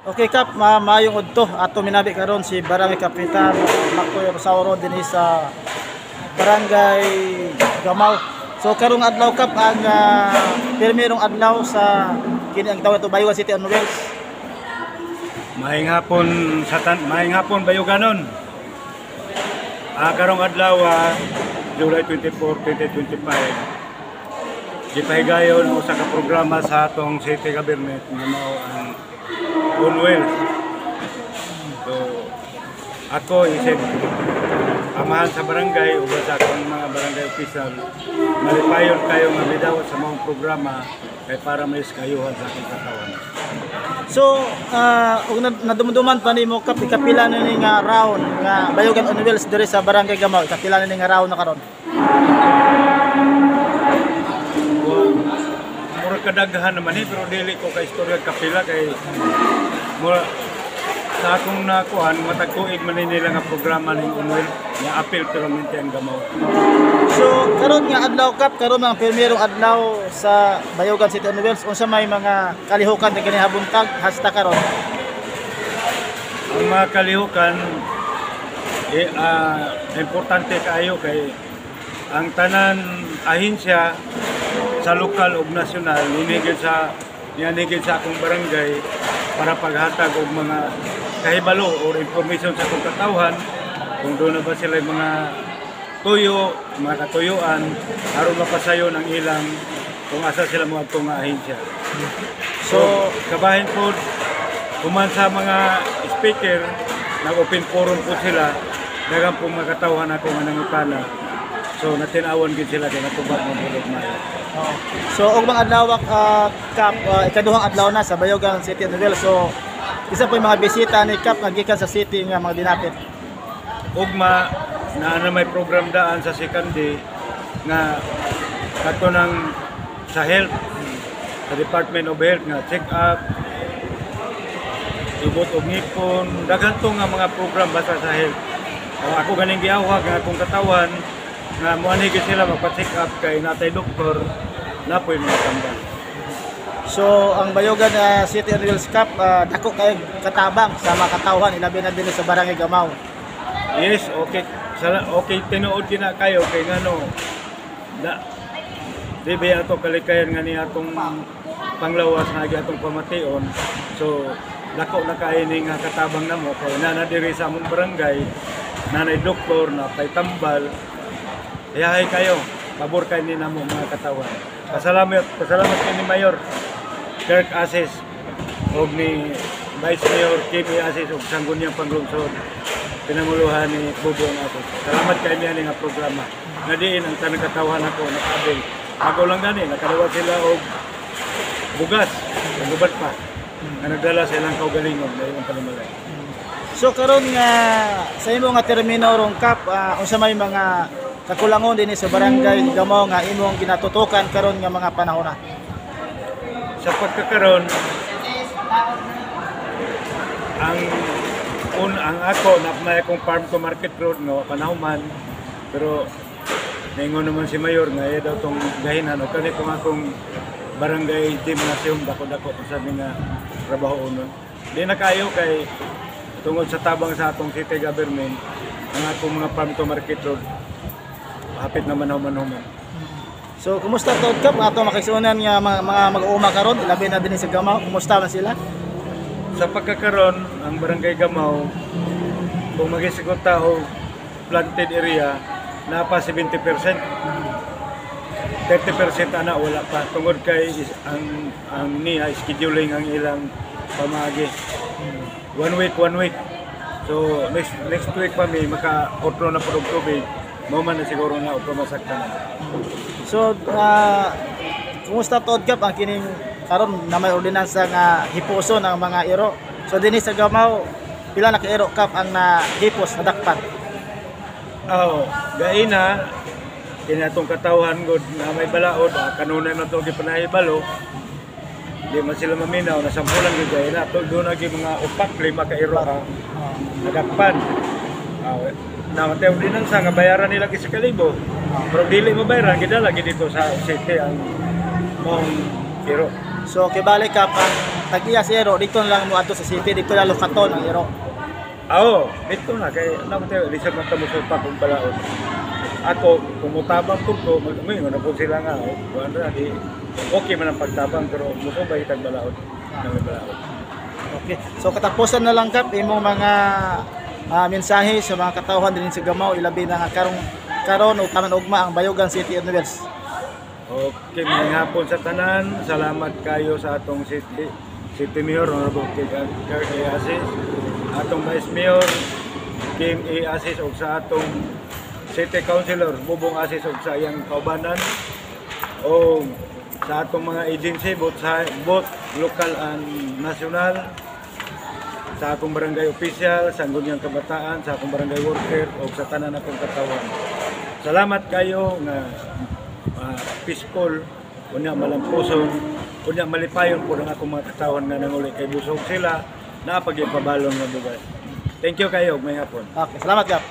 Okay Kap, maayong udto ato minabi karon si Barangay Kapitan Makoy Rosauro dinhi sa Barangay Gamaw. So karong adlaw Kap ang pirmirong adlaw sa kini ang tawag ito Bayugan City on Wheels. Maayong hapon Bayuganon. Karong adlaw July 24, 2025. Gipahigayon usa ka programa sa atong city government nga mao ang On Wheels. So ako isip amahan sa barangay o sa akong mga barangay official malipayon kayo nga midawat sa mga programa kay para may kayuhan sa akong katawan. So ug nadumduman pa nimo Kap ikapila na ni nga round nga Bayugan on Wheels diri sa Barangay Gamaw, ikapila na ni nga round na karon. Mura kadaghan naman pero dili ko ka istorya kapila kay mura sa akong nakuhan matagtuig man nila nga programa ning UNWEL nga apil pero minti ang Gamaw. So karon nga adlaw Kap, karon ang pirmirong adlaw sa Bayugan City on Wheels, unsa may mga kalihukan nga ginihabuntag hasta karon? Ang mga kalihukan importante kaayo kay ang tanan ahensya sa lokal ug nasyonal ninigid sa akong barangay para paghatag og mga kahibalo o information sa akong katawhan kung doon na ba sila mga tuyo, mga katuyuan aron mapasayon ang ilang kung asa sila mo adtong nga ahensya. So kabahin po human sa mga speaker nag-open forum po sila daghang po mga katawhan ako nga nangutana. So natinawan gid sila kay natubag mo bulog mayo. So og mga adlaw Kap, ikaduhang adlaw na sa Bayugan City on Wheels. So isa po yung mga bisita ni Kap nga gikan sa city nga mga dinapit. Ugma na may program daan sa second day nga kato ng sa health sa Department of Health nga check up ibot og ngipon daghan to nga mga program basta sa health. Ako ganing giawag nga akong katawan nga muanhigit sila magpa-check up kay natay doktor na po yung mga tambal. So ang Bayugan City on Wheels Kap, dako kay katabang sa mga katawhan ilabi na dinhi sa Barangay Gamaw. Yes, okay. Okay tinuod gina kayo kay ngano dibe ato kalikayan nga ni atong panglawas nga atong pamation. So dako na kay ni nga katabang namo kay na diri sa among barangay nanay doktor na kay tambal. Iyahay kayo, pabor kayo ni namo mga katawan. Pasalamat kay ni Mayor Kirk Asis o ni Vice Mayor Kimi Asis o Sangguniang Panglungsod. Pinanguluhan ni Bubong Asis. Salamat kayo niya nga programa. Nadiin ang tanang katawan ako nakabil. Ako lang gani, nakalawa sila o bugas, nagubad pa. Nagdala silang kaugalingon na yung panimalay. So karon nga sa imo nga termino rong Kap, unsa may mga kakulangon dinhi sa Barangay Gamaw nga imong ginatutukan karon nga mga panahon na? Sa pagkakaroon ang ako na may akong farm to market road nga panahuman pero ningon naman si Mayor nga daw tong gahinan o kani kung akong barangay team nasyon dako-dako sa nga trabaho unon. Di na kayo kay tungod sa tabang sa atong city government ang akong mga farm to market road hapit naman human-human. So kumusta to Kap ato makisunan nga mga mag-uuma karon labi na dinhi sa Gamaw, kumusta man sila? Sa pagkakaroon ang Barangay Gamaw kung magisigot tao planted area na pa 70%. 30% ana wala pa tungod kay ang niya scheduling ang ilang pamagi. 1 week. So next week pa may maka-outro na pud og tubig. Mao man na siguro na upamasaktan. So kumusta to Kap ang kining karon na may ordinansa nga hipuson ang mga iro. So dinhi sa Gamaw pila na ka iro Kap ang nahipos na dakpan? Gaina kini atong katawhan gud na may balaod kanunay na to gipanahibalo. Di man sila maminaw na sampulan gid gaina to do na gyud mga upak 5 ka iro nadakpan. Na matay ordinansa nga bayaran nila kay 1,000. Pero dili mabayaran gid lagi dito sa city ang mong iro. So kibalik Kap ang tag-iya si Ero, dito na lang mo ato sa city, dito na lokaton ang Ero. Oo, ito na kay naman reserve man tamo sa pakong balaod. Ako kumutabang ko magmingon na po sila nga kuan ra di okay man ang pagtabang pero musubay tag balaod. Ng balaod. Okay. So katapusan na lang kap imong mga mensahe sa mga katawhan din sa Gamaw ilabi na nga karon ug tanan ugma ang Bayugan City Universe. Okay, mga hapon sa tanan. Salamat kayo sa atong City Mayor Honorable Kurt A. Asis, atong Vice Mayor Kim A. Asis ug sa atong City Councilor Bubong Asis ug sa iyang kaubanan o sa atong mga agency both local and national, sa akong barangay official, sa Sangguniang Kabataan, sa akong barangay worker o sa tanan akong katawan. Salamat kayo nga peaceful, unya malampuson, unya malipayon po ng akong mga katawan nga nanguli kay busog sila na pag-ipabalon nga bugas. Thank you kayo, may hapon. Okay, salamat kap.